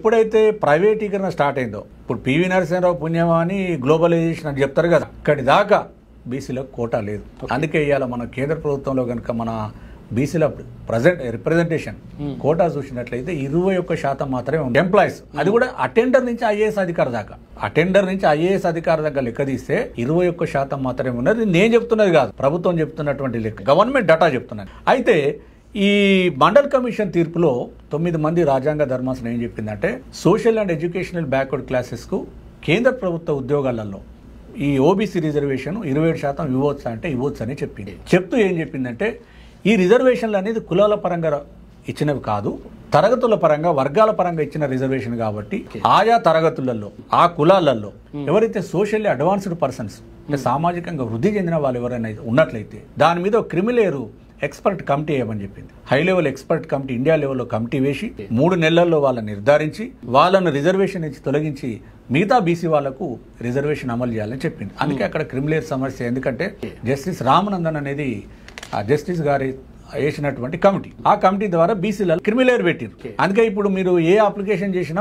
ఎప్పుడైతే ప్రైవేటీకరణ స్టార్ట్ అయిందో, ఇప్పుడు పివి నరసింహరావు పుణ్యమా అని గ్లోబలైజేషన్ అని చెప్తారు కదా, అక్కడి దాకా బీసీలకు కోటా లేదు. అందుకే ఇవాళ మన కేంద్ర ప్రభుత్వంలో కనుక మన బీసీల ప్రజెంట్ రిప్రజెంటేషన్ కోటా చూసినట్లయితే 21% మాత్రమే ఉంది ఎంప్లాయీస్. అది కూడా అటెండర్ నుంచి ఐఏఎస్ అధికారి దాకా, అటెండర్ నుంచి ఐఏఎస్ అధికారి దాకా లెక్క తీస్తే 21% మాత్రమే ఉన్నది. నేను చెప్తున్నది కాదు, ప్రభుత్వం చెప్తున్నటువంటి లెక్క, గవర్నమెంట్ డేటా చెప్తున్నాను. అయితే ఈ మండల్ కమిషన్ తీర్పులో 9 మంది రాజ్యాంగ ధర్మాసనం ఏం చెప్పిందంటే, సోషల్ అండ్ ఎడ్యుకేషనల్ బ్యాక్వర్డ్ క్లాసెస్కు కేంద్ర ప్రభుత్వ ఉద్యోగాలలో ఈ ఓబీసీ రిజర్వేషన్ 27% ఇవ్వచ్చు అంటే ఇవ్వచ్చు అని చెప్పింది. చెప్తూ ఏం చెప్పిందంటే, ఈ రిజర్వేషన్లు అనేది కులాల పరంగా ఇచ్చినవి కాదు, తరగతుల పరంగా వర్గాల పరంగా ఇచ్చిన రిజర్వేషన్ కాబట్టి ఆయా తరగతులలో ఆ కులాలలో ఎవరైతే సోషల్లీ అడ్వాన్స్డ్ పర్సన్స్ అంటే సామాజికంగా వృద్ధి చెందిన వాళ్ళు ఎవరైనా ఉన్నట్లయితే దాని మీద క్రిమిలేరు ఎక్స్పర్ట్ కమిటీ వేయమని చెప్పింది. High level expert committee India లెవెల్లో కమిటీ వేసి 3 నెలల్లో వాళ్ళని నిర్ధారించి వాళ్ళను రిజర్వేషన్ నుంచి తొలగించి మిగతా బీసీ వాళ్లకు రిజర్వేషన్ అమలు చేయాలని చెప్పింది. అందుకే అక్కడ క్రిమిలేర్ సమస్య, ఎందుకంటే జస్టిస్ రామనందన్ అనేది ఆ జస్టిస్ గారి వేసినటువంటి కమిటీ, ఆ కమిటీ ద్వారా బీసీలలో క్రిమిలేర్ పెట్టిరు. అందుకే ఇప్పుడు మీరు ఏ అప్లికేషన్ చేసినా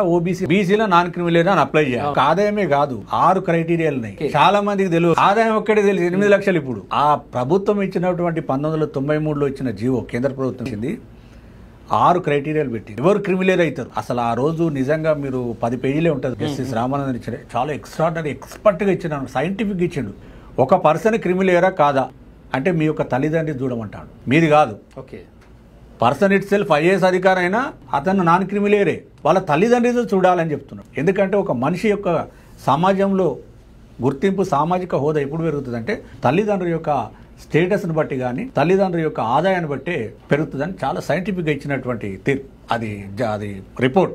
బీసీలో నాన్ క్రిమిలేర్ అని అప్లై చేయాలి. ఆదాయమే కాదు 6 క్రైటీరియాలు ఉన్నాయి. చాలా మందికి తెలియదు, ఆదాయం ఒక్కటే తెలియదు 8 లక్షలు. ఇప్పుడు ఆ ప్రభుత్వం ఇచ్చినటువంటి 1993లో ఇచ్చిన జీవో, కేంద్ర ప్రభుత్వం ఇచ్చింది, 6 క్రైటీరియాలు పెట్టి ఎవరు క్రిమిలేర్ అవుతారు. అసలు ఆ రోజు నిజంగా మీరు 10 పేజీలే ఉంటుంది. జస్టిస్ రామానందన్ ఇచ్చిన చాలా ఎక్స్ట్రాడనరీ ఎక్స్పర్ట్ గా ఇచ్చిన, సైంటిఫిక్ ఇచ్చిండు. ఒక పర్సన్ క్రిమిలేరా కాదా అంటే మీ యొక్క తల్లిదండ్రి చూడమంటాడు, మీది కాదు. Okay, person it self IAS అధికారి అయినా అతను నాన్ క్రిమిలేరే, వాళ్ళ తల్లిదండ్రులు చూడాలని చెప్తున్నాడు. ఎందుకంటే ఒక మనిషి యొక్క సమాజంలో గుర్తింపు, సామాజిక హోదా ఎప్పుడు పెరుగుతుందంటే తల్లిదండ్రుల యొక్క స్టేటస్ని బట్టి కానీ తల్లిదండ్రుల యొక్క ఆదాయాన్ని బట్టే పెరుగుతుందని చాలా సైంటిఫిక్గా ఇచ్చినటువంటి తీర్పు, అది రిపోర్ట్.